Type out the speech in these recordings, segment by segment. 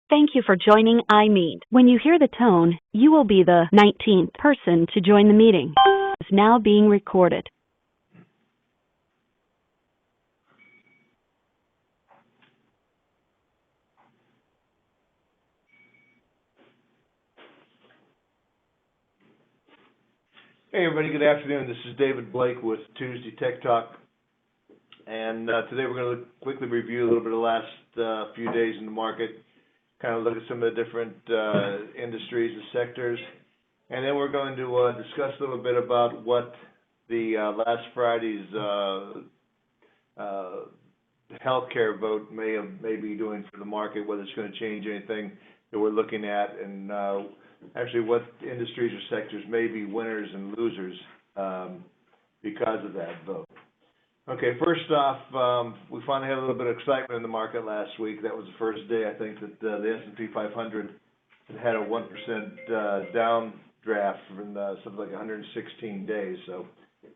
Thank you for joining iMeet. When you hear the tone, you will be the 19th person to join the meeting. It is now being recorded. Hey everybody, good afternoon. This is David Blake with Tuesday Tech Talk. And today we're going to quickly review a little bit of the last few days in the market, kind of look at some of the different industries and sectors. And then we're going to discuss a little bit about what the last Friday's healthcare vote may be doing for the market, whether it's going to change anything that we're looking at, and actually what industries or sectors may be winners and losers because of that vote. Okay, first off, we finally had a little bit of excitement in the market last week. That was the first day, I think, that the S&P 500 had a 1% downdraft from something like 116 days. So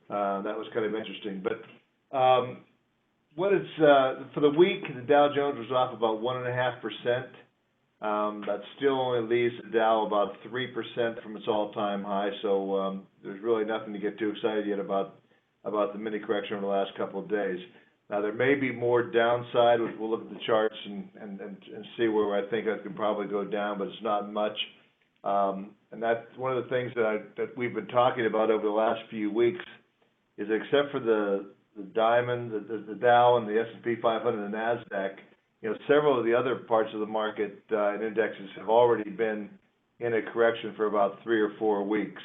that was kind of interesting. But for the week, the Dow Jones was off about 1.5%. That still only leaves the Dow about 3% from its all-time high. So there's really nothing to get too excited yet about the mini correction over the last couple of days. Now there may be more downside. We'll look at the charts and see where I think I can probably go down, but it's not much. And that's one of the things that we've been talking about over the last few weeks is, except for the diamond, the Dow and the S&P 500 and the Nasdaq, several of the other parts of the market and indexes have already been in a correction for about 3 or 4 weeks.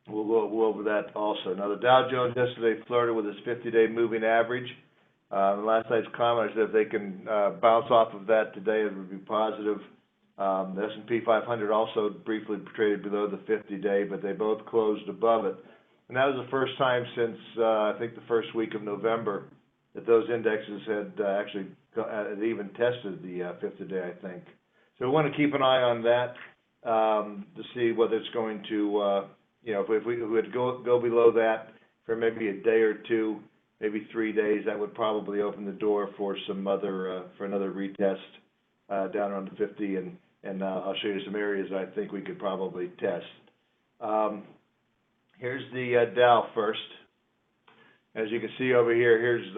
We'll go over that also. Now, the Dow Jones yesterday flirted with its 50-day moving average. Last night's comment is that if they can bounce off of that today, it would be positive. The S&P 500 also briefly traded below the 50-day, but they both closed above it. And that was the first time since, I think, the first week of November that those indexes had actually even tested the 50-day, I think. So we want to keep an eye on that to see whether it's going to if we would go below that for maybe a day or two, maybe 3 days, that would probably open the door for some other for another retest down around the 50, and I'll show you some areas I think we could probably test. Here's the Dow first. As you can see over here, here's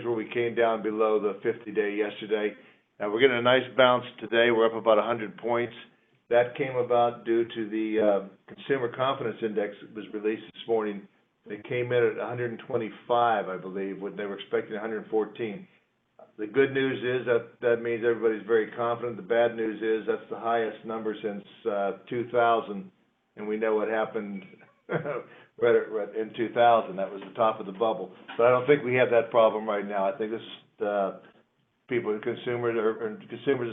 where we came down below the 50-day yesterday. Now we're getting a nice bounce today. We're up about 100 points. That came about due to the Consumer Confidence Index that was released this morning. It came in at 125, I believe, when they were expecting 114. The good news is that means everybody's very confident. The bad news is that's the highest number since 2000, and we know what happened right in 2000. That was the top of the bubble. So I don't think we have that problem right now. I think this people, consumers and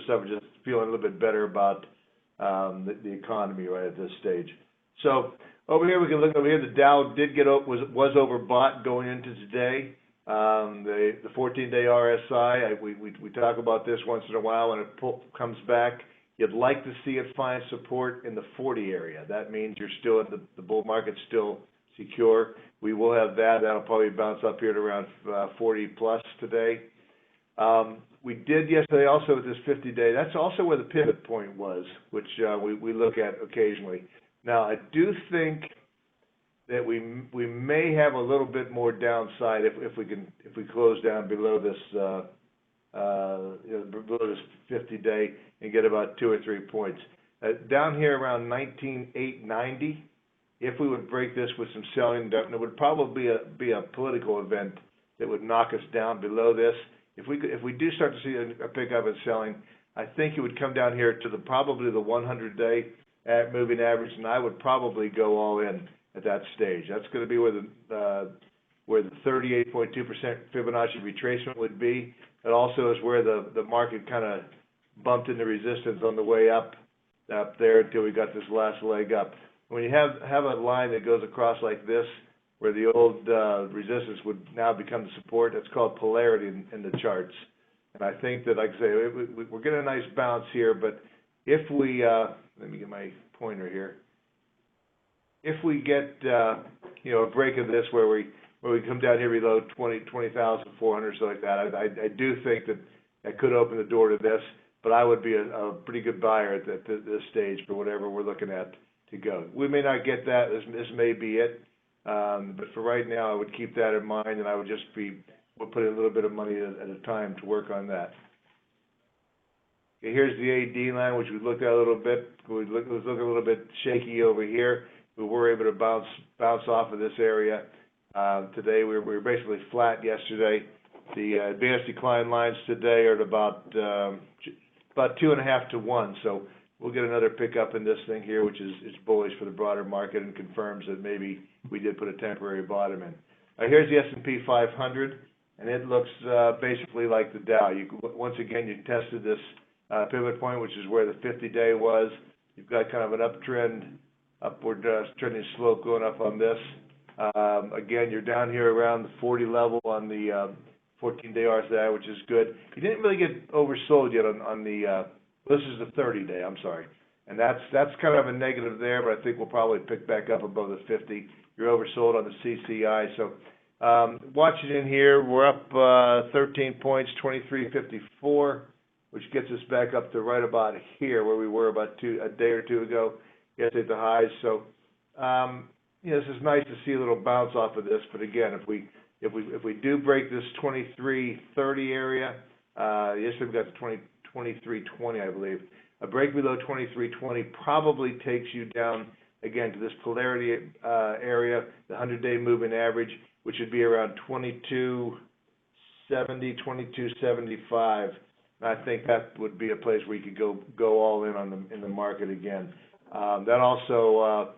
stuff, are just feeling a little bit better about the economy right at this stage. So over here we can look over here. The Dow did was overbought going into today. The 14-day RSI. We talk about this once in a while when it comes back. You'd like to see it find support in the 40 area. That means you're still in the bull market's still secure. We will have that. That'll probably bounce up here to around 40 plus today. We did yesterday also with this 50-day. That's also where the pivot point was, which we look at occasionally. Now, I do think that we may have a little bit more downside if we close down below this below this 50-day and get about 2 or 3 points. Down here around 19,890, if we would break this with some selling, it would probably be a political event that would knock us down below this. If we do start to see a pickup in selling, I think it would come down here to probably the 100-day moving average, and I would probably go all in at that stage. That's going to be where the 38.2% Fibonacci retracement would be. It also is where the market kind of bumped into resistance on the way up there until we got this last leg up. When you have a line that goes across like this, where the old resistance would now become the support, that's called polarity in the charts. And I think that, like I say, we're getting a nice bounce here, but if we, let me get my pointer here. If we get, a break of this where we come down here below 20,400, something like that, I do think that could open the door to this. but I would be a pretty good buyer at this stage for whatever we're looking at to go. We may not get that. This may be it. But for right now, I would keep that in mind, and I would just we'll put in a little bit of money at a time to work on that. Okay, here's the AD line, which we looked at a little bit. It was looking a little bit shaky over here. We were able to bounce off of this area. Today, we were basically flat yesterday. The advanced decline lines today are at about 2.5 to 1. So we'll get another pickup in this thing here, which is bullish for the broader market and confirms that maybe we did put a temporary bottom in. Here's the S&P 500, and it looks basically like the Dow. Once again, you tested this pivot point, which is where the 50-day was. You've got kind of an uptrend, upward trending slope going up on this. Again, you're down here around the 40 level on the 14-day RSI, which is good. You didn't really get oversold yet on the this is the 30-day, I'm sorry. And that's kind of a negative there, but I think we'll probably pick back up above the 50. You're oversold on the CCI. So watch it in here. We're up 13 points, 23.54, which gets us back up to right about here where we were about a day or two ago. Gets at the highs. So this is nice to see a little bounce off of this. But again, if we do break this 23.30 area, yesterday we got to 23.20, I believe. A break below 23.20 probably takes you down again to this polarity area, the 100-day moving average, which would be around 22.70, 22.75. I think that would be a place where you could go all in in the market again. That also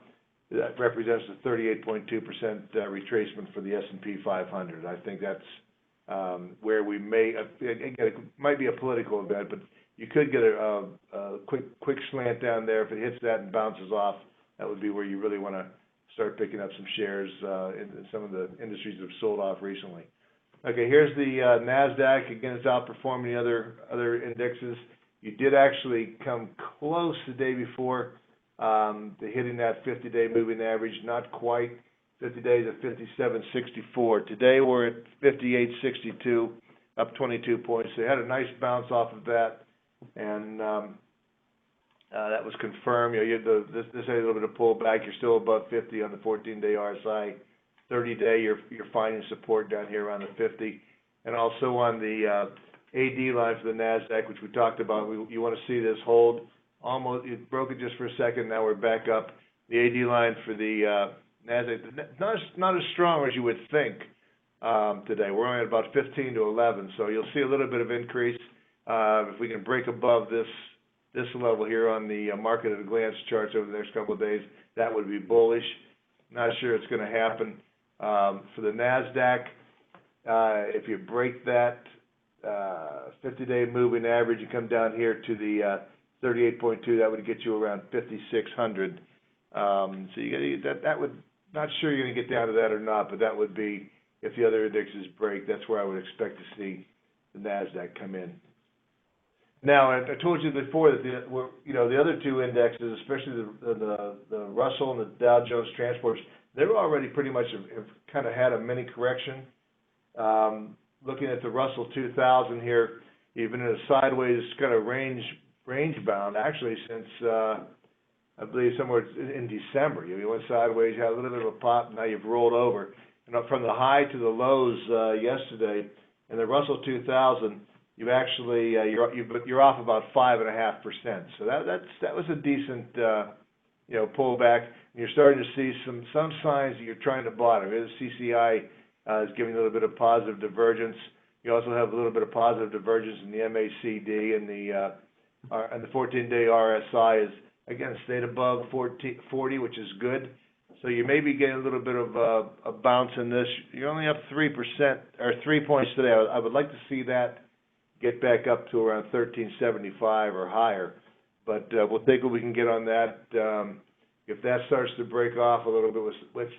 that represents the 38.2% retracement for the S&P 500. I think that's where we may again, it might be a political event, but you could get a quick slant down there. If it hits that and bounces off, that would be where you really want to start picking up some shares in some of the industries that have sold off recently. Okay, here's the NASDAQ. Again, it's outperforming the other indexes. You did actually come close the day before to hitting that 50-day moving average. Not quite. 50 days at 57.64. Today we're at 58.62, up 22 points. So you had a nice bounce off of that, and that was confirmed. This had a little bit of pullback. You're still above 50 on the 14-day RSI. 30-day, you're finding support down here around the 50, and also on the AD line for the NASDAQ, which we talked about. You want to see this hold. Almost, it broke it just for a second. Now we're back up. The AD line for the NASDAQ, not as strong as you would think today. We're only at about 15 to 11, so you'll see a little bit of increase. If we can break above this level here on the market at a glance charts over the next couple of days, that would be bullish. Not sure it's going to happen. For the NASDAQ, if you break that 50-day moving average, you come down here to the 38.2, that would get you around 5,600. So that would, not sure you're going to get down to that or not, but that would be, if the other indexes break, that's where I would expect to see the NASDAQ come in. Now, I told you before that the other two indexes, especially the Russell and the Dow Jones Transports, they were already pretty much have kind of had a mini correction. Looking at the Russell 2000 here, even in a sideways kind of range bound, actually since I believe somewhere in December. You went sideways, you had a little bit of a pop, now you've rolled over. And from the high to the lows yesterday, in the Russell 2000, you've actually you're off about 5.5%. So that was a decent pullback. And you're starting to see some signs that you're trying to bottom. The CCI is giving a little bit of positive divergence. You also have a little bit of positive divergence in the MACD, and the 14-day RSI is again stayed above 40, which is good. So you may be getting a little bit of a bounce in this. You're only up 3% or 3 points today. I would like to see that get back up to around 1375 or higher, but we'll take what we can get on that. If that starts to break off a little bit with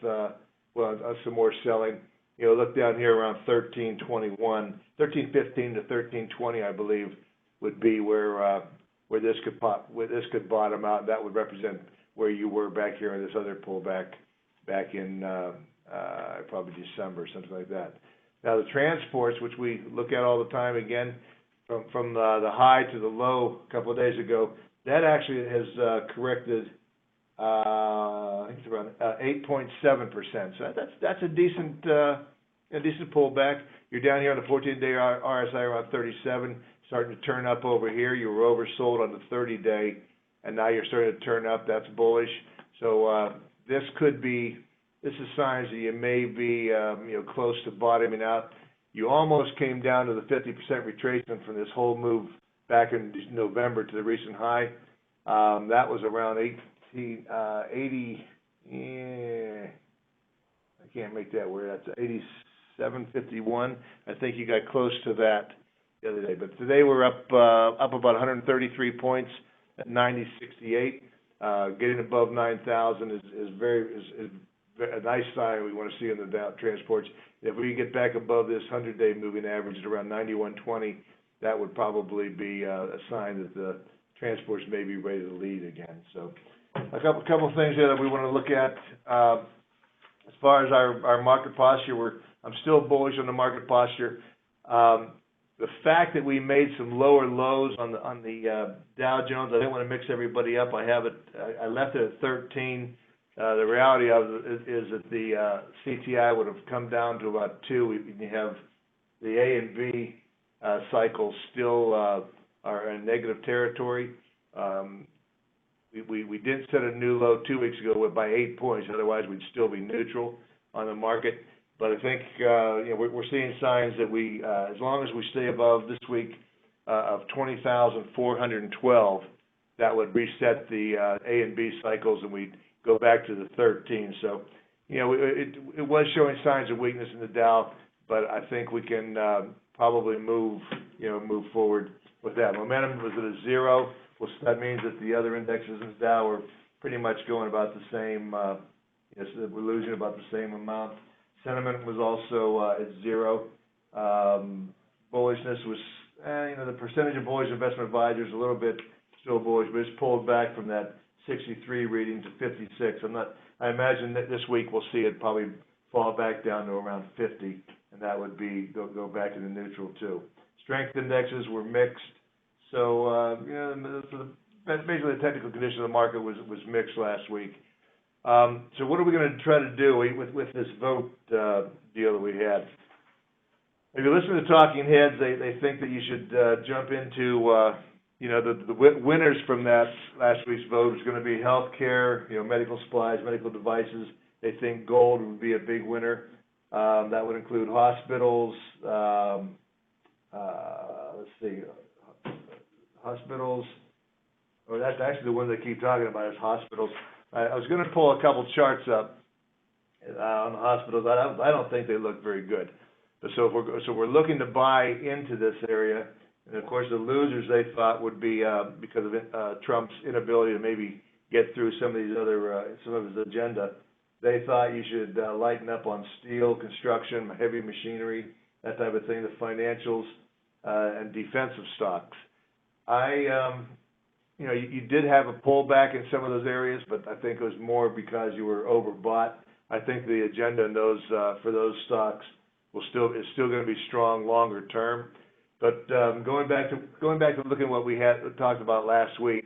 some more selling, look down here around 1321, 1315 to 1320, I believe, would be where this could bottom out. That would represent where you were back here in this other pullback back in probably December, something like that. Now the transports, which we look at all the time, again, from the high to the low a couple of days ago. That actually has corrected. I think it's around 8.7%. So that's a decent pullback. You're down here on the 14-day RSI around 37, starting to turn up over here. You were oversold on the 30-day, and now you're starting to turn up. That's bullish. So this is signs that you may be close to bottoming out. You almost came down to the 50% retracement from this whole move back in November to the recent high. That was around 80. Yeah, I can't make that word. That's 87.51. I think you got close to that the other day. But today we're up about 133 points at 90.68. Getting above 9,000 is a nice sign we want to see in the Dow transports. If we get back above this 100-day moving average at around 91.20, that would probably be a sign that the transports may be ready to lead again. So a couple of things here that we want to look at. As far as our market posture, I'm still bullish on the market posture. The fact that we made some lower lows on the Dow Jones, I didn't want to mix everybody up. I left it at 13. The reality of it is that the CTI would have come down to about 2. You have the A and B cycles still are in negative territory. We did set a new low 2 weeks ago by 8 points. Otherwise, we'd still be neutral on the market. But I think we're seeing signs that as long as we stay above this week of 20,412, that would reset the A and B cycles, and we'd go back to the 13. So, it was showing signs of weakness in the Dow, but I think we can probably move forward with that. Momentum was at a 0. Well, that means that the other indexes in the Dow are pretty much going about the same. We're losing about the same amount. Sentiment was also at 0. Bullishness was, the percentage of bullish investment advisors a little bit still bullish, but it's pulled back from that 63 reading to 56. I imagine that this week we'll see it probably fall back down to around 50, and that would be go back to the neutral too. Strength indexes were mixed. So, basically the technical condition of the market was mixed last week. So what are we going to try to do with this vote deal that we had? If you listen to talking heads, they think that you should jump into, the winners from that last week's vote is going to be healthcare, medical supplies, medical devices. They think gold would be a big winner. That would include hospitals. Hospitals. Or that's actually the one they keep talking about is hospitals. I was going to pull a couple charts up on the hospitals. I don't think they look very good. So we're looking to buy into this area, and of course the losers they thought would be because of Trump's inability to maybe get through some of these other some of his agenda. They thought you should lighten up on steel, construction, heavy machinery, that type of thing, the financials, and defensive stocks. You did have a pullback in some of those areas, but I think it was more because you were overbought. I think the agenda in those for those stocks is still going to be strong longer term. But going back to looking at what we had talked about last week,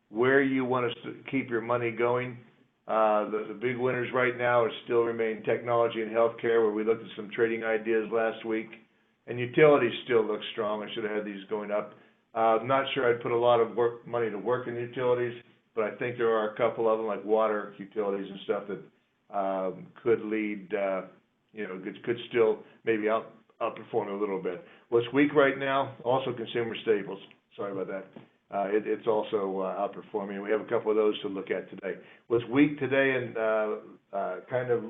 where you want to keep your money going. The big winners right now still remain technology and healthcare, where we looked at some trading ideas last week, and utilities still look strong. I should have had these going up. I'm not sure I'd put a lot of money to work in utilities, but I think there are a couple of them, like water utilities and stuff, that could lead, could still maybe outperform a little bit. What's weak right now, also consumer staples. Sorry about that. It's also outperforming. We have a couple of those to look at today. What's weak today and kind of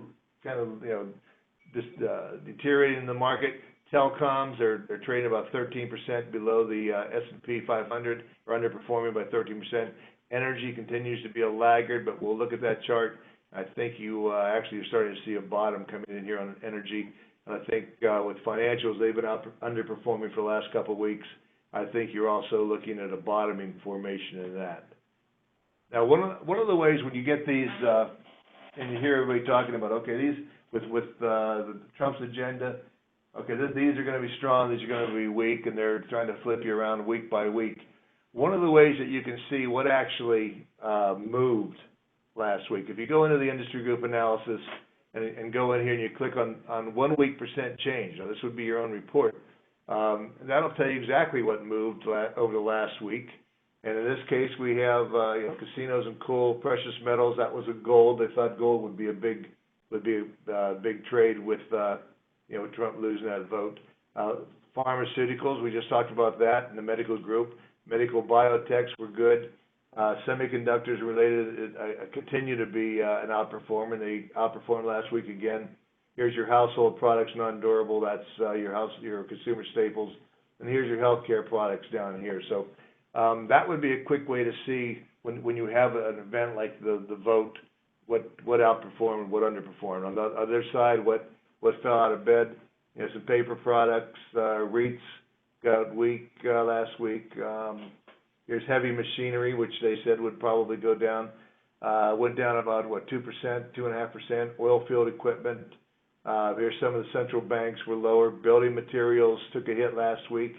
deteriorating in the market. Telecoms are trading about 13% below the S&P 500, or underperforming by 13%. Energy continues to be a laggard, but we'll look at that chart. I think you actually are starting to see a bottom coming in here on energy. And I think with financials, they've been underperforming for the last couple of weeks. I think you're also looking at a bottoming formation in that. Now, one of the ways when you get these, and you hear everybody talking about, okay, these with the Trump's agenda, Okay, these are going to be strong, these are going to be weak, and they're trying to flip you around week by week. One of the ways that you can see what actually moved last week, if you go into the industry group analysis and go in here and you click on 1 week percent change, now this would be your own report, and that'll tell you exactly what moved over the last week. And in this case, we have casinos and coal, precious metals. That was a gold. They thought gold would be a big trade with Trump losing that vote. Pharmaceuticals, we just talked about that in the medical group. Medical biotechs were good. Semiconductors related continue to be an outperformer. They outperformed last week again. Here's your household products, non-durable. That's your consumer staples. And here's your healthcare products down here. So that would be a quick way to see when you have an event like the vote, what outperformed and what underperformed. On the other side, what fell out of bed. Some paper products, REITs got weak last week. Here's heavy machinery, which they said would probably go down. Went down about 2%, 2.5%. Oil field equipment. Here's some of the central banks were lower. Building materials took a hit last week.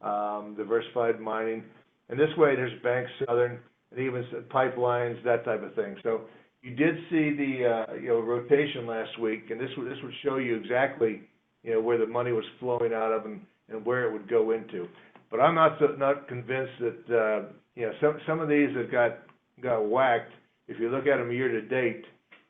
Diversified mining. And this way, there's banks, Southern, and even pipelines, that type of thing. So you did see the rotation last week, and this would show you exactly where the money was flowing out of and where it would go into. But I'm not convinced that some of these that got whacked. If you look at them year to date,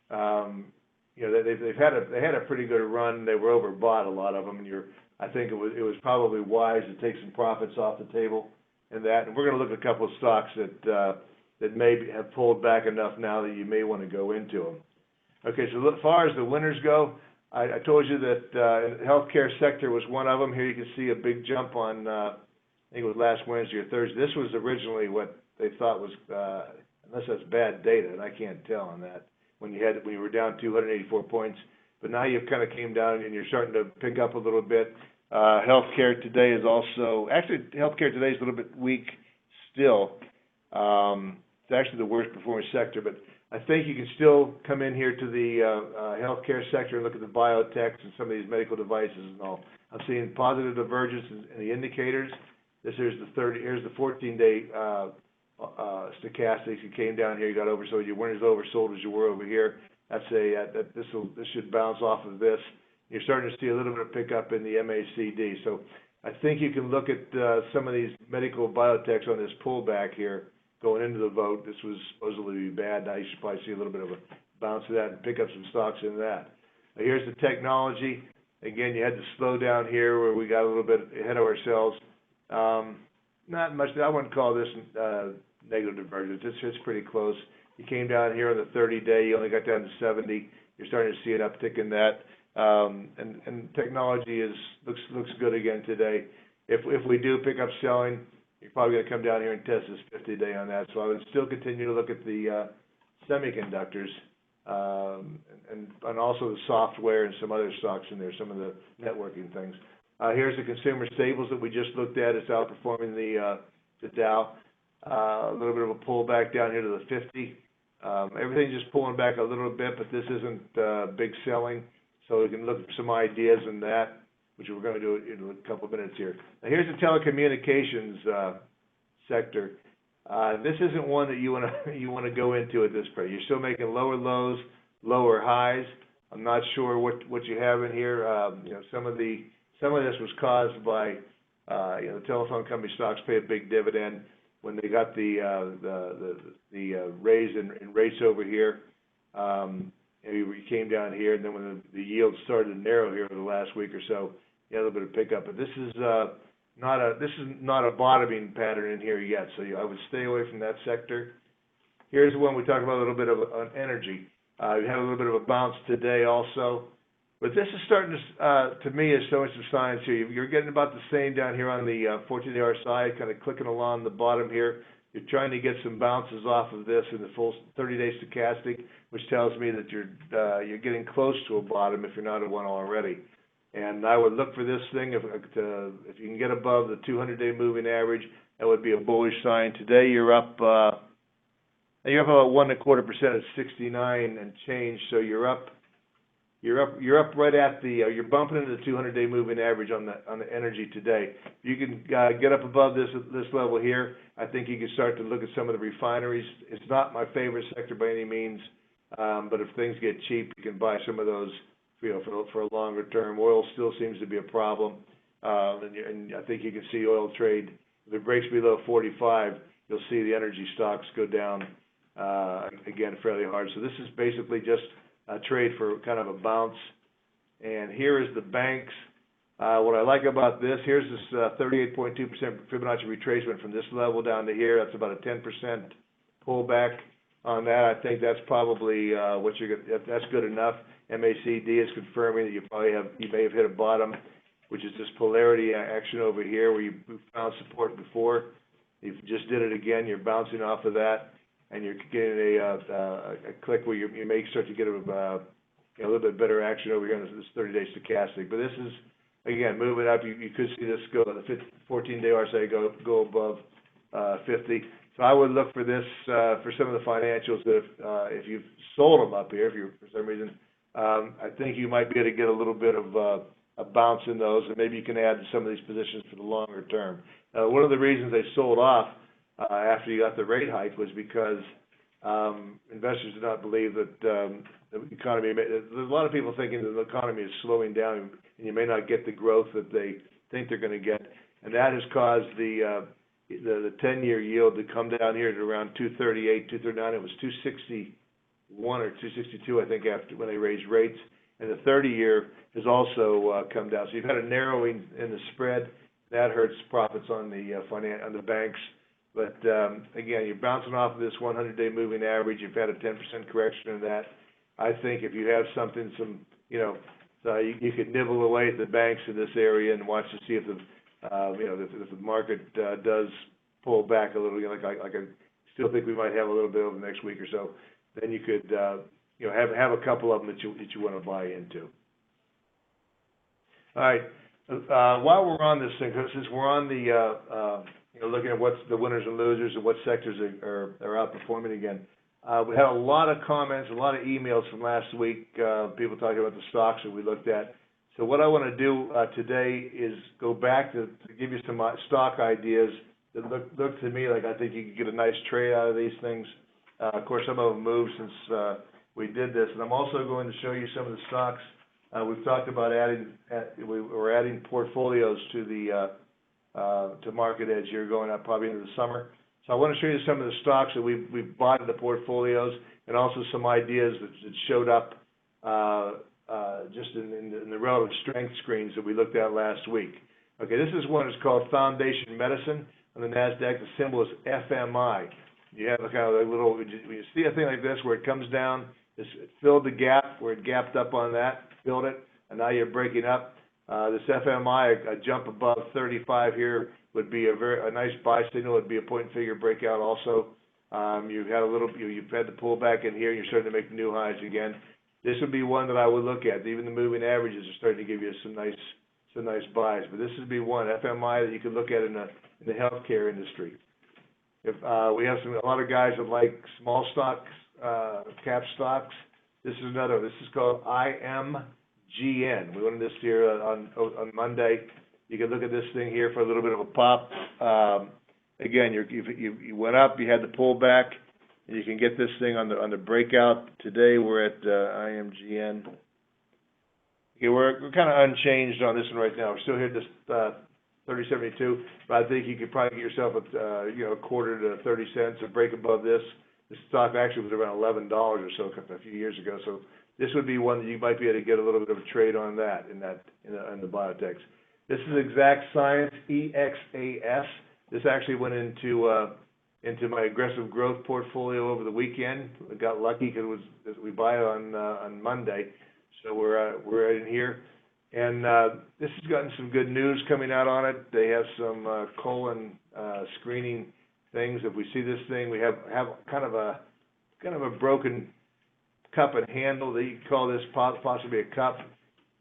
they had a pretty good run. They were overbought, a lot of them, and I think it was probably wise to take some profits off the table and that. And we're going to look at a couple of stocks that may have pulled back enough now that you may want to go into them. Okay, so as far as the winners go, I told you that the healthcare sector was one of them. Here you can see a big jump on, I think it was last Wednesday or Thursday. This was originally what they thought was, unless that's bad data, and I can't tell on that, when you were down 284 points. But now you've kind of came down and you're starting to pick up a little bit. Healthcare today is also, actually healthcare today is a little bit weak still. It's actually the worst performing sector, but I think you can still come in here to the healthcare sector and look at the biotechs and some of these medical devices and all. I'm seeing positive divergence in the indicators. Here's the 14-day stochastics. You came down here, you got oversold. You weren't as oversold as you were over here. This should bounce off of this. You're starting to see a little bit of pickup in the MACD. So I think you can look at some of these medical biotechs on this pullback here going into the vote. This was supposedly bad. Now you should probably see a little bit of a bounce of that and pick up some stocks in that. Now here's the technology. Again, you had to slow down here where we got a little bit ahead of ourselves. Not much. I wouldn't call this negative divergence. It's pretty close. You came down here on the 30-day. You only got down to 70. You're starting to see an uptick in that. And technology looks good again today. If we do pick up selling, you're probably going to come down here and test this 50-day on that. So I would still continue to look at the semiconductors and also the software and some other stocks in there, some of the networking things. Here's the consumer staples that we just looked at. It's outperforming the Dow. A little bit of a pullback down here to the 50. Everything's just pulling back a little bit, but this isn't big selling. So we can look for some ideas in that, which we're going to do in a couple of minutes here. Now here's the telecommunications sector. This isn't one that you want to go into at this point. You're still making lower lows, lower highs. I'm not sure what you have in here. Some of this was caused by the telephone company stocks pay a big dividend when they got the raise in rates over here. We came down here, and then when the yields started to narrow here over the last week or so, you had a little bit of pickup. But this is not a bottoming pattern in here yet, so I would stay away from that sector. Here's the one we talked about a little bit of on energy. We had a little bit of a bounce today also. But this is starting to me, is showing some signs here. You're getting about the same down here on the 14 RSI, kind of clicking along the bottom here. You're trying to get some bounces off of this in the full 30-day stochastic, which tells me that you're getting close to a bottom if you're not at one already. And I would look for this thing if you can get above the 200-day moving average. That would be a bullish sign. Today you're up about 1.25% at 69 and change, so you're up You're up right at the, you're bumping into the 200-day moving average on the energy today. If you can get up above this level here, I think you can start to look at some of the refineries. It's not my favorite sector by any means, but if things get cheap, you can buy some of those, for a longer term. Oil still seems to be a problem, and I think you can see oil trade. If it breaks below 45, you'll see the energy stocks go down again fairly hard. So this is basically just a trade for kind of a bounce. And here is the banks. What I like about this, here's this 38.2% Fibonacci retracement from this level down to here. That's about a 10% pullback on that. I think that's probably that's good enough. MACD is confirming that you may have hit a bottom, which is this polarity action over here where you found support before. If you just did it again, you're bouncing off of that, and you're getting a click where you may start to get a little bit better action over here on this 30-day stochastic. But this is, again, moving up. You could see this go, the 14-day RSI go above 50. So I would look for this for some of the financials that if you've sold them up here, for some reason, I think you might be able to get a little bit of a bounce in those, and maybe you can add to some of these positions for the longer term. One of the reasons they sold off after you got the rate hike was because investors did not believe that the economy. There's a lot of people thinking that the economy is slowing down, and you may not get the growth that they think they're going to get, and that has caused the 10-year yield to come down here to around 238, 239. It was 261 or 262, I think, after when they raised rates, and the 30-year has also come down. So you've had a narrowing in the spread. That hurts profits on the banks. But again, you're bouncing off of this 100-day moving average. You've had a 10% correction in that. I think if you have something, you could nibble away at the banks in this area and watch to see if the market does pull back a little. Like I still think we might have a little bit over the next week or so. Then you could have a couple of them that you want to buy into. All right. While we're on this thing, since we're on the looking at what's the winners and losers and what sectors are outperforming again, we had a lot of comments, a lot of emails from last week, people talking about the stocks that we looked at. So what I want to do today is go back to give you some stock ideas that look to me like I think you could get a nice trade out of these things. Of course, some of them moved since we did this, and I'm also going to show you some of the stocks we've talked about we're adding portfolios to the to Market Edge here going up probably into the summer. So I want to show you some of the stocks that we've bought in the portfolios, and also some ideas that showed up just in the relative strength screens that we looked at last week. Okay, this is one that's called Foundation Medicine on the NASDAQ. The symbol is FMI. You have a kind of a little, when you see a thing like this where it comes down, it filled the gap where it gapped up on that, filled it, and now you're breaking up. This FMI, a jump above 35 here would be a nice buy signal. It'd be a point and figure breakout also. You've had you've had the pullback in here, and you're starting to make new highs again. This would be one that I would look at. Even the moving averages are starting to give you some nice buys. But this would be one FMI that you could look at in the healthcare industry. If we have a lot of guys that like small stocks, cap stocks. This is another. This is called IMGN. We went this here on Monday. You can look at this thing here for a little bit of a pop. Again, you went up. You had the pullback. And you can get this thing on the breakout. Today we're at IMGN. Okay, we're kind of unchanged on this one right now. We're still here at this 30.72, but I think you could probably get yourself a quarter to 30 cents, a break above this. The stock actually was around $11 or so a few years ago. So this would be one that you might be able to get a little bit of a trade on that in the biotechs. This is Exact Science, EXAS. This actually went into my aggressive growth portfolio over the weekend. I got lucky because we buy it on Monday, so we're in here. And this has gotten some good news coming out on it. They have some colon screening things. If we see this thing, we have kind of a broken cup and handle. They call this possibly a cup.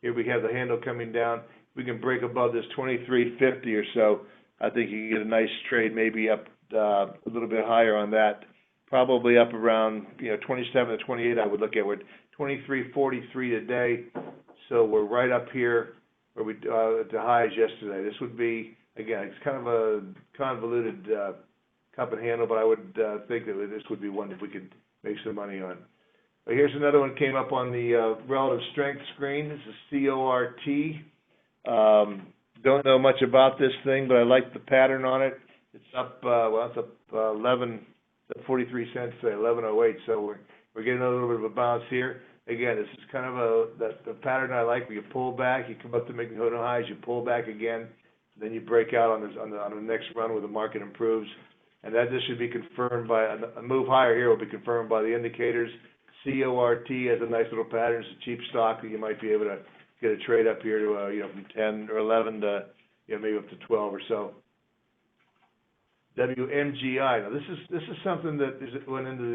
Here we have the handle coming down. We can break above this 23.50 or so. I think you can get a nice trade, maybe up a little bit higher on that probably up around, 27 to 28, I would look at. We're at 23.43 today, so we're right up here where we, at the highs yesterday. This would be, again, it's kind of a convoluted, cup and handle, but I would, think that this would be one that we could make some money on. But here's another one that came up on the, relative strength screen. This is CORT. Don't know much about this thing, but I like the pattern on it. It's up, it's up 43 cents today, 11.08. So we're getting a little bit of a bounce here. Again, this is kind of the pattern I like. Where you pull back, you come up to make new highs, you pull back again, then you break out on the next run where the market improves. And that this should be confirmed by a move higher here will be confirmed by the indicators. CORT has a nice little pattern. It's a cheap stock that you might be able to get a trade up here to, from 10 or 11 to, maybe up to 12 or so. WMGI. Now this is something that went into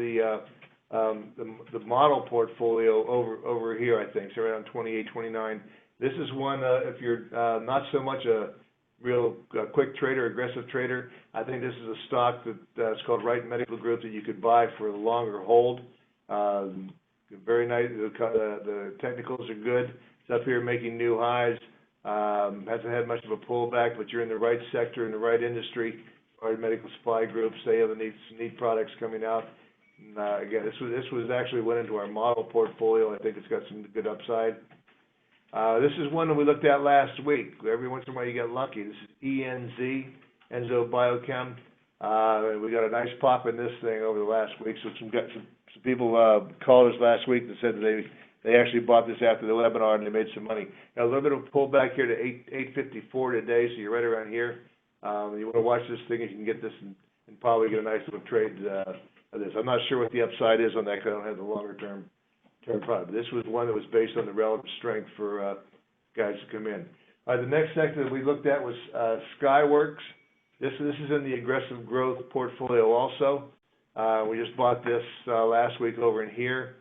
the model portfolio over here, I think, so around 28, 29. This is one, if you're not so much a real quick trader, aggressive trader, I think this is a stock that's called Wright Medical Group that you could buy for a longer hold. Very nice. The technicals are good. It's up here making new highs. Hasn't had much of a pullback, but you're in the right sector, in the right industry. Wright Medical Supply Groups, they have some neat products coming out. And, again, this was actually went into our model portfolio. I think it's got some good upside. This is one that we looked at last week. Every once in a while you get lucky. This is ENZ, Enzo Biochem. We got a nice pop in this thing over the last week. So some people called us last week and said that they actually bought this after the webinar and they made some money. Now, a little bit of a pullback here to 854 today, so you're right around here. You want to watch this thing, you can get this and probably get a nice little trade of this. I'm not sure what the upside is on that because I don't have the longer term product. But this was one that was based on the relative strength for guys to come in. The next sector that we looked at was Skyworks. This is in the aggressive growth portfolio also. We just bought this last week over in here.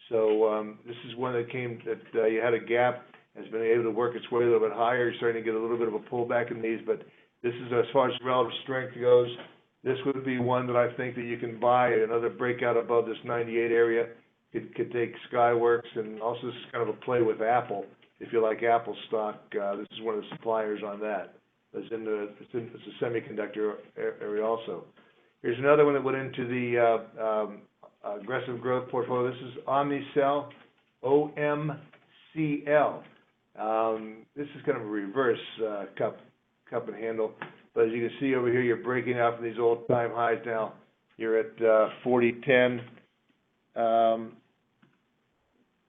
So this is one that you had a gap, has been able to work its way a little bit higher. You're starting to get a little bit of a pullback in these, but this is, as far as relative strength goes, this would be one that I think that you can buy. Another breakout above this 98 area could take Skyworks, and also this is kind of a play with Apple. If you like Apple stock, this is one of the suppliers on that. It's a semiconductor area also. Here's another one that went into the aggressive growth portfolio. This is Omnicell, OMCL. This is kind of a reverse cup and handle. But as you can see over here, you're breaking out from these all-time highs now. You're at 40.10.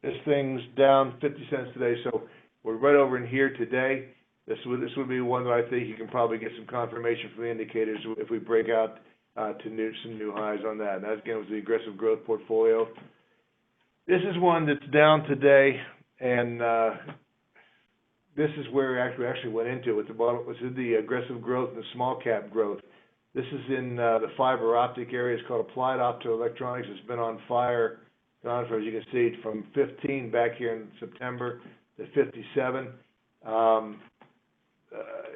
This thing's down 50 cents today, so we're right over in here today. This would be one that I think you can probably get some confirmation from the indicators if we break out to some new highs on that. And that, again, was the aggressive growth portfolio. This is one that's down today, and this is where we actually went into it. Was in the aggressive growth and the small cap growth. This is in the fiber optic area. It's called Applied Optoelectronics. It's been on fire, as you can see, from 15 back here in September to 57.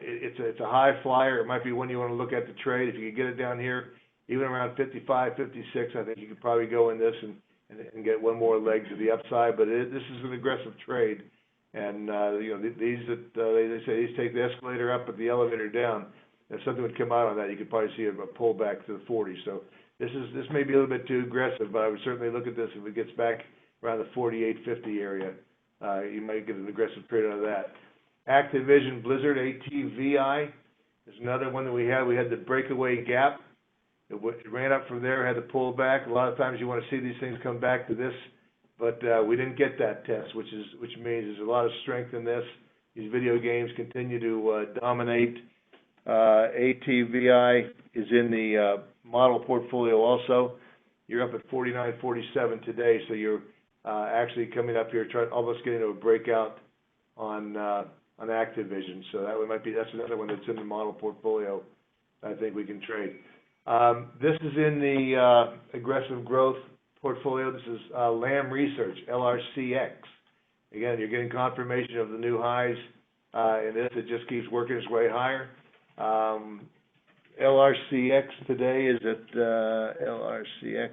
It's a high flyer. It might be one you want to look at the trade. If you could get it down here, even around 55, 56, I think you could probably go in this and get one more leg to the upside. But this is an aggressive trade. And, these they say these take the escalator up but the elevator down. If something would come out on that, you could probably see a pullback to the 40. So this may be a little bit too aggressive, but I would certainly look at this if it gets back around the 48.50 area. You might get an aggressive trade out of that. Activision Blizzard, ATVI, is another one that we had. We had the breakaway gap. It ran up from there, had to pull back. A lot of times you want to see these things come back to this. But we didn't get that test, which means there's a lot of strength in this. These video games continue to dominate. ATVI is in the model portfolio also. You're up at 49.47 today, so you're actually coming up here, almost getting to a breakout on Activision. So that's another one that's in the model portfolio. I think we can trade. This is in the aggressive growth portfolio. This is Lam Research, LRCX. Again, you're getting confirmation of the new highs in this. It just keeps working its way higher. LRCX today is at LRCX.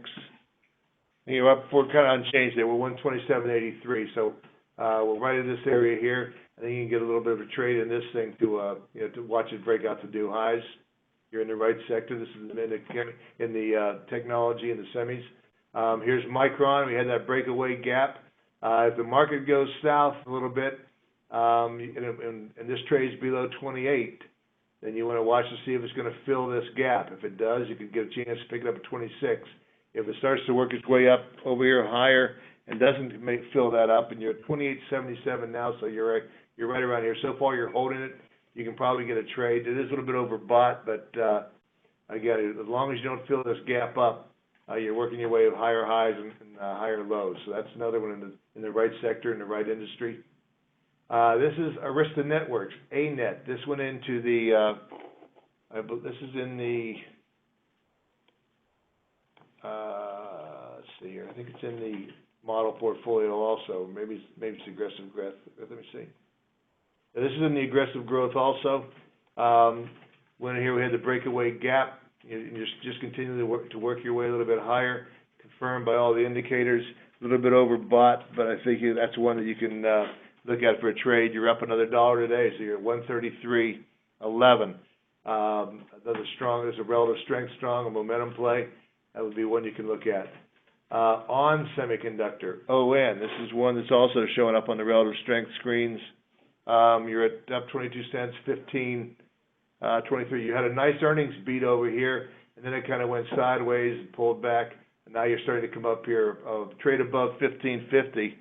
You're up for kind of unchanged there. We're 127.83, so we're right in this area here. I think you can get a little bit of a trade in this thing to to watch it break out to new highs. You're in the right sector. This is in the technology and the semis. Here's Micron. We had that breakaway gap. If the market goes south a little bit, and this trades below 28, then you want to watch to see if it's going to fill this gap. If it does, you could get a chance to pick it up at 26. If it starts to work its way up over here higher and doesn't fill that up, and you're at 28.77 now, so you're right around here. So far, you're holding it. You can probably get a trade. It is a little bit overbought, but again, as long as you don't fill this gap up, you're working your way of higher highs and higher lows. So that's another one in the right sector, in the right industry. This is Arista Networks, ANET. This went into the, this is in the, let's see here. I think it's in the model portfolio also. Maybe it's aggressive growth. Let me see. This is in the aggressive growth also. When here we had the breakaway gap. You just continue to work your way a little bit higher, confirmed by all the indicators. A little bit overbought, but I think that's one that you can look at for a trade. You're up another $1 today, so you're at 133.11. Another strong, there's a relative strength strong, a momentum play. That would be one you can look at. On Semiconductor, ON, this is one that's also showing up on the relative strength screens. You're at up 22 cents, 15. 23. You had a nice earnings beat over here, and then it kind of went sideways and pulled back, and now you're starting to come up here. Trade above 15.50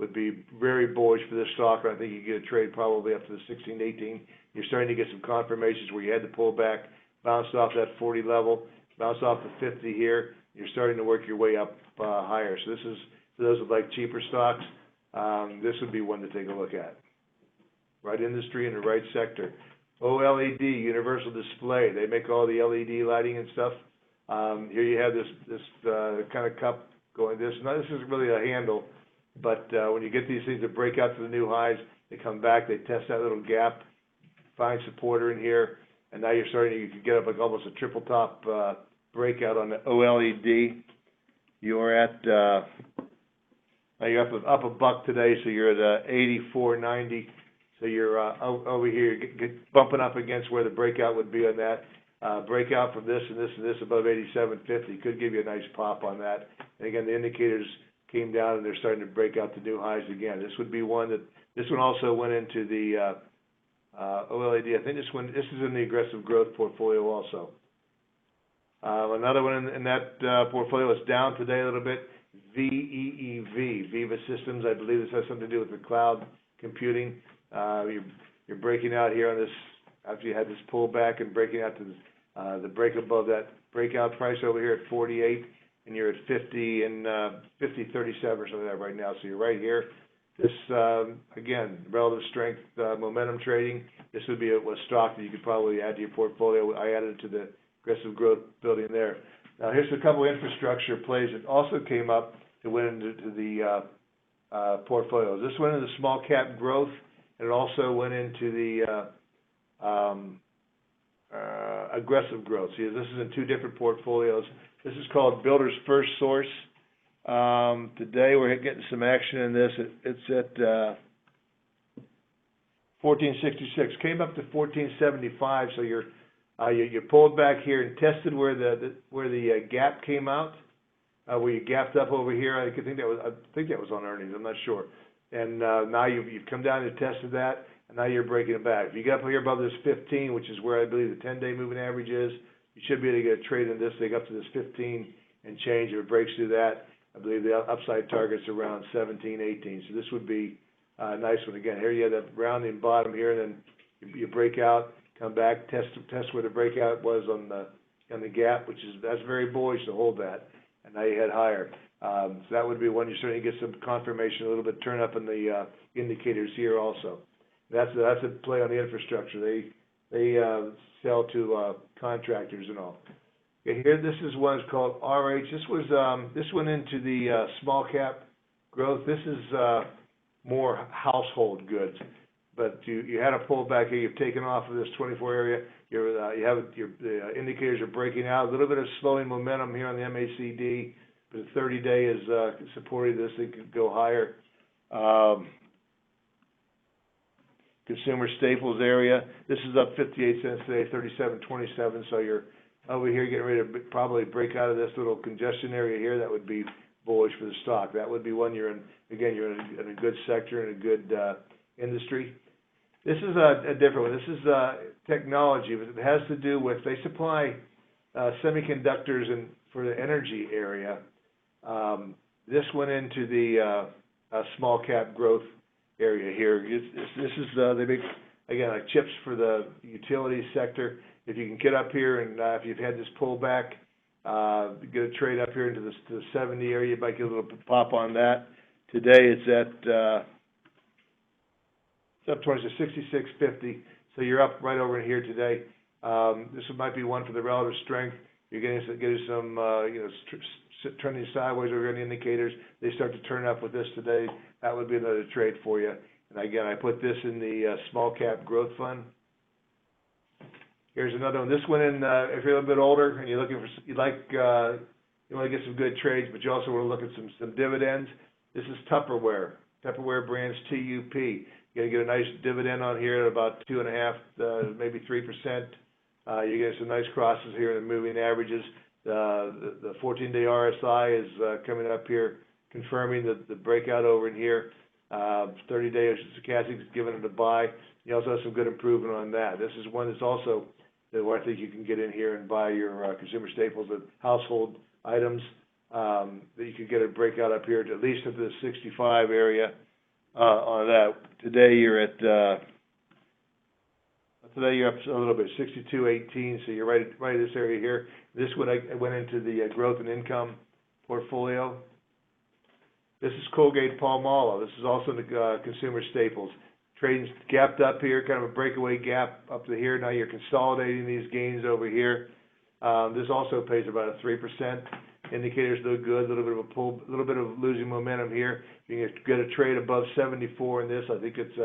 would be very bullish for this stock. I think you get a trade probably up to the 16.18. You're starting to get some confirmations where you had to pull back, bounced off that 40 level, bounced off the 50 here. You're starting to work your way up higher. So this is, for those that like cheaper stocks, this would be one to take a look at. Right industry in the right sector. OLED, Universal Display. They make all the LED lighting and stuff. Here you have this kind of cup going. This isn't really a handle, but when you get these things that break out to the new highs, they come back, they test that little gap, find supporter in here, and now you can get up like almost a triple top breakout on the OLED. You're at now you're up $1 today, so you're at 84.90. So you're over here bumping up against where the breakout would be on that. Breakout from this and this and this above 87.50 could give you a nice pop on that. And again, the indicators came down and they're starting to break out to new highs again. This would be one that, this one also went into the OLED. I think this is in the aggressive growth portfolio also. Another one in that portfolio is down today a little bit. VEEV, VEEV Systems. I believe this has something to do with the cloud computing. You're breaking out here on this, after you had this pullback and breaking out to the break above that breakout price over here at 48, and you're at 50 and 50.37 or something like that right now. So you're right here. This, again, relative strength, momentum trading. This would be a stock that you could probably add to your portfolio. I added it to the aggressive growth building there. Now here's a couple infrastructure plays that also came up to went into the portfolios. This went into small cap growth. And it also went into the aggressive growth. See, this is in two different portfolios. This is called Builder's Firstsource. Today we're getting some action in this. It's at 1466. Came up to 1475. So you pulled back here and tested where the gap came out, where you gapped up over here. I think that was on earnings. I'm not sure. And now you've come down and tested that, and now you're breaking it back. If you get up here above this 15, which is where I believe the 10-day moving average is, you should be able to get a trade in this thing up to this 15 and change. If it breaks through that, I believe the upside target's around 17, 18. So this would be a nice one. Again, here you have that rounding bottom here, and then you break out, come back, test where the breakout was on the gap, that's very bullish to hold that, and now you head higher. So that would be one you certainly get some confirmation, a little bit turn up in the indicators here also. That's a play on the infrastructure. They sell to contractors and all. Okay, here this is one is called RH. This went into the small cap growth. This is more household goods, but you had a pullback here. You've taken off of this 24 area. the indicators are breaking out. A little bit of slowing momentum here on the MACD, but the 30-day is supporting this. It could go higher. Consumer staples area. This is up 58 cents today, 37.27. So you're over here getting ready to probably break out of this little congestion area here. That would be bullish for the stock. That would be one you're in. Again, you're in a good sector and a good industry. This is a different one. This is technology, but it has to do with they supply semiconductors and for the energy area. This went into the small cap growth area here. This is they make again like chips for the utility sector. If you can get up here and if you've had this pullback, get a trade up here into the 70 area, you might get a little pop on that. Today it's at it's up towards the 66.50, so you're up right over in here today. This might be one for the relative strength. You're getting some trending sideways over in the indicators. They start to turn up with this today. That would be another trade for you. And again, I put this in the small cap growth fund. Here's another one. This one in if you're a little bit older and you're looking for you want to get some good trades, but you also want to look at some dividends. This is Tupperware brands TUP. You're going to get a nice dividend on here at about 2.5%, maybe 3%. You're getting some nice crosses here in the moving averages. The 14-day RSI is coming up here, confirming the breakout over in here. 30-day stochastic is giving it a buy. You also have some good improvement on that. This is one that's also where I think you can get in here and buy your consumer staples and household items. That you could get a breakout up here at least at the 65 area on that. Today you're up a little bit, 62.18. So you're right in this area here. This one I went into the growth and income portfolio. This is Colgate-Palmolive. This is also the consumer staples. Trading's gapped up here, kind of a breakaway gap up to here. Now you're consolidating these gains over here. This also pays about a 3%. Indicators look good. A little bit of a pull, a little bit of losing momentum here. You can get a trade above 74 in this. I think it's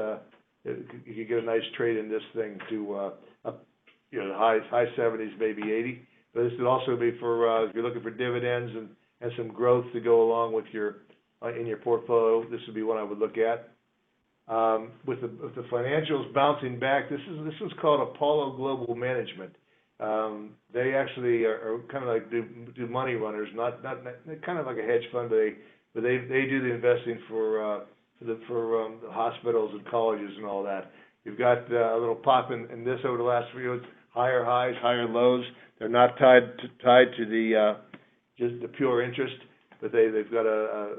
you could get a nice trade in this thing to up, the high 70s, maybe 80. But this would also be for if you're looking for dividends and some growth to go along with your in your portfolio. This would be one I would look at. With the financials bouncing back, this one's called Apollo Global Management. They actually are kind of like do money runners, not kind of like a hedge fund, but they do the investing for the hospitals and colleges and all that. You've got a little pop in this over the last few years, higher highs, higher lows. They're not tied to the just the pure interest, but they've got a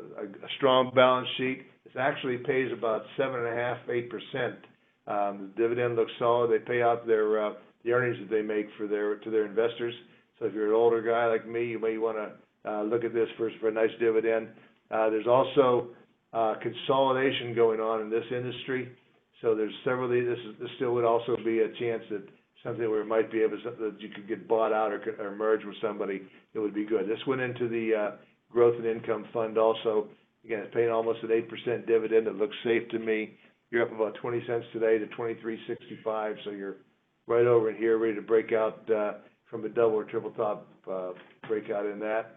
strong balance sheet. It actually pays about 7.5%, 8%. The dividend looks solid. They pay out their the earnings that they make to their investors. So if you're an older guy like me, you may want to look at this for a nice dividend. There's also consolidation going on in this industry. So there's several of these. This still would also be a chance that something where it might be able to, that you could get bought out or merge with somebody. It would be good. This went into the growth and income fund also. Again, it's paying almost an 8% dividend. It looks safe to me. You're up about 20 cents today to 23.65. So you're right over in here, ready to break out from a double or triple top breakout in that.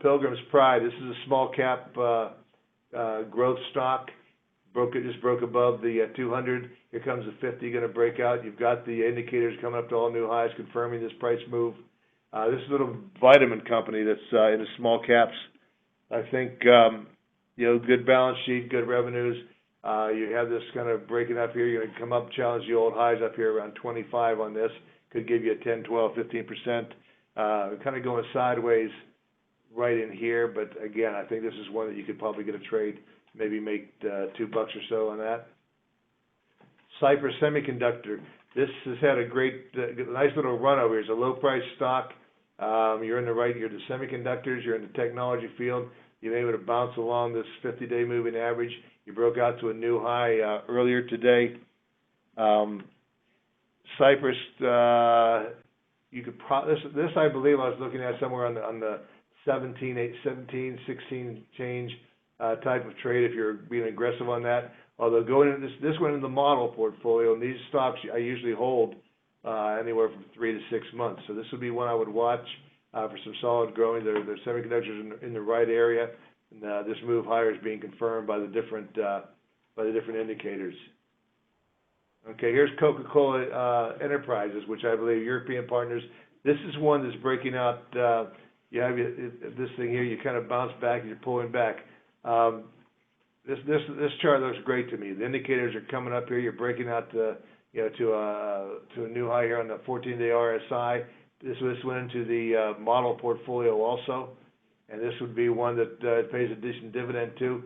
Pilgrim's Pride. This is a small cap growth stock. Just broke above the 200. Here comes the 50 going to break out. You've got the indicators coming up to all new highs, confirming this price move. This is a little vitamin company that's in the small caps. I think good balance sheet, good revenues. You have this kind of breaking up here. You're going to come up, challenge the old highs up here around 25 on this. Could give you a 10, 12, 15%. Kind of going sideways right in here, but again, I think this is one that you could probably get a trade, maybe make $2 or so on that. Cypress Semiconductor. This has had a nice little run over here. It's a low price stock. You're in the right. You're the semiconductors. You're in the technology field. You're able to bounce along this 50-day moving average. You broke out to a new high earlier today. Cypress, you could this I believe I was looking at somewhere on the 17, 16 change type of trade if you're being aggressive on that. Although going into this went in the model portfolio, and these stocks I usually hold anywhere from 3 to 6 months. So this would be one I would watch for some solid growing. Their semiconductors in the right area, and this move higher is being confirmed by the different indicators. Okay, here's Coca-Cola Enterprises, which I believe European partners. This is one that's breaking out. You have this thing here. You kind of bounce back and you're pulling back. This chart looks great to me. The indicators are coming up here. You're breaking out to a new high here on the 14-day RSI. This went into the model portfolio also, and this would be one that pays a decent dividend too.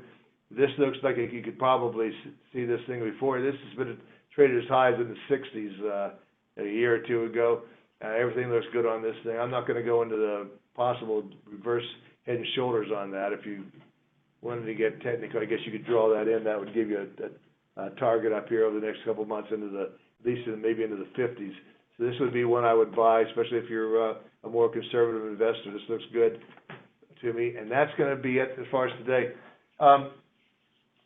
This looks like you could probably see this thing before. This has been traded as high as in the 60s a year or two ago. Everything looks good on this thing. I'm not going to go into the possible reverse head and shoulders on that. If you wanted to get technical, I guess you could draw that in. That would give you a target up here over the next couple of months into at least maybe into the 50s. So this would be one I would buy, especially if you're a more conservative investor. This looks good to me, and that's going to be it as far as today.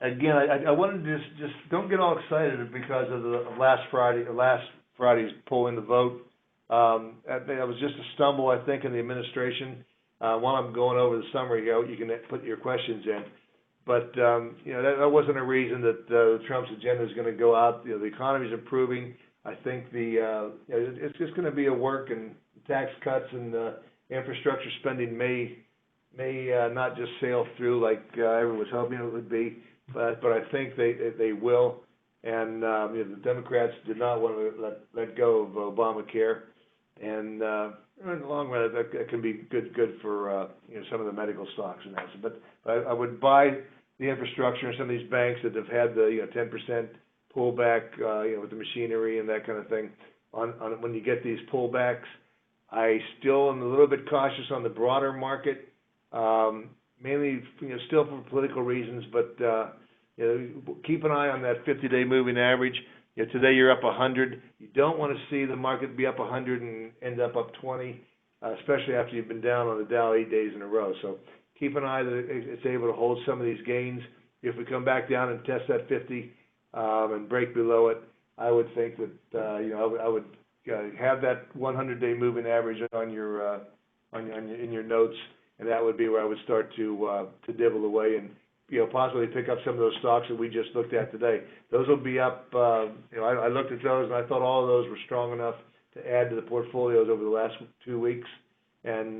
Again, I wanted to just don't get all excited because of the last Friday's pull in the vote. That was just a stumble, I think, in the administration. While I'm going over the summary here, you can put your questions in. But that wasn't a reason that Trump's agenda is going to go out. The economy's improving. I think it's just going to be a work, and tax cuts and infrastructure spending may not just sail through like everyone was hoping it would be, but I think they will. And the Democrats did not want to let go of Obamacare, and in the long run, that can be good for some of the medical stocks and that. But I would buy the infrastructure and some of these banks that have had the 10% pullback, with the machinery and that kind of thing. On when you get these pullbacks, I still am a little bit cautious on the broader market, mainly still for political reasons. But keep an eye on that 50-day moving average. Today you're up 100. You don't want to see the market be up 100 and end up 20, especially after you've been down on the Dow 8 days in a row. So keep an eye that it's able to hold some of these gains. If we come back down and test that 50 and break below it, I would think that I would have that 100-day moving average on your in your notes, and that would be where I would start to dibble away and possibly pick up some of those stocks that we just looked at today. Those will be up. I looked at those and I thought all of those were strong enough to add to the portfolios over the last 2 weeks, and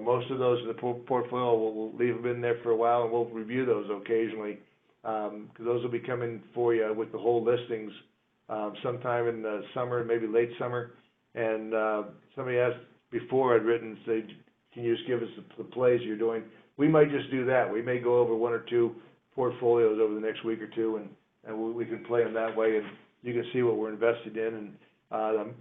most of those in the portfolio we'll leave them in there for a while, and we'll review those occasionally, because those will be coming for you with the whole listings sometime in the summer, maybe late summer. And somebody asked before I'd written, say, can you just give us the plays you're doing? We might just do that. We may go over 1 or 2 portfolios over the next week or two, and we can play them that way, and you can see what we're invested in. And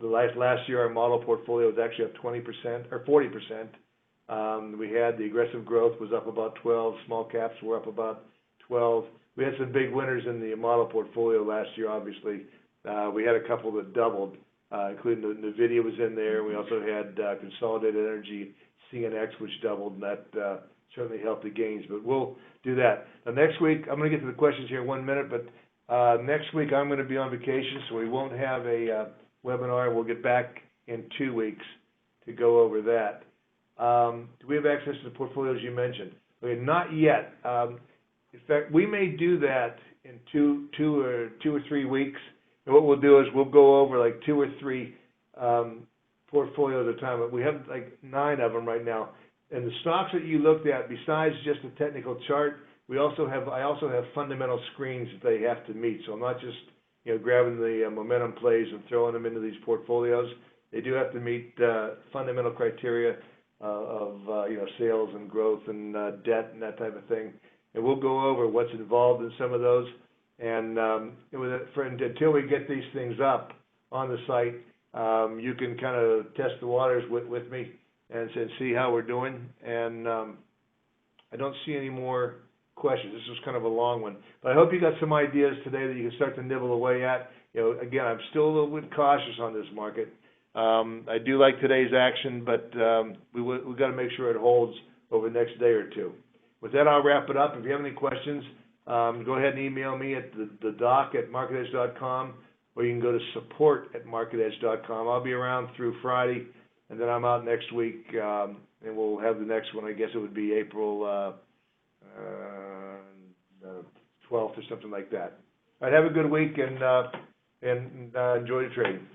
the last year, our model portfolio was actually up 20% or 40%. We had the aggressive growth was up about 12. Small caps were up about 12. We had some big winners in the model portfolio last year, obviously. We had a couple that doubled, including the NVIDIA was in there. We also had Consolidated Energy, CNX, which doubled, and that certainly helped the gains. But we'll do that. Now, next week, I'm going to get to the questions here in 1 minute, but next week I'm going to be on vacation, so we won't have a webinar. We'll get back in 2 weeks to go over that. Do we have access to the portfolios you mentioned? Okay, not yet. In fact, we may do that in two or 3 weeks. And what we'll do is we'll go over like 2 or 3 portfolios at a time. But we have like 9 of them right now. And the stocks that you looked at, besides just the technical chart, I also have fundamental screens that they have to meet. So I'm not just grabbing the momentum plays and throwing them into these portfolios. They do have to meet fundamental criteria of sales and growth and debt and that type of thing. And we'll go over what's involved in some of those. And until we get these things up on the site, you can kind of test the waters with me and see how we're doing. And I don't see any more questions. This was kind of a long one. But I hope you got some ideas today that you can start to nibble away at. Again, I'm still a little bit cautious on this market. I do like today's action, but we've got to make sure it holds over the next day or two. With that, I'll wrap it up. If you have any questions, go ahead and email me at the doc@marketedge.com, or you can go to support@marketedge.com. I'll be around through Friday, and then I'm out next week, and we'll have the next one. I guess it would be April 12th or something like that. All right, have a good week, and enjoy the trading.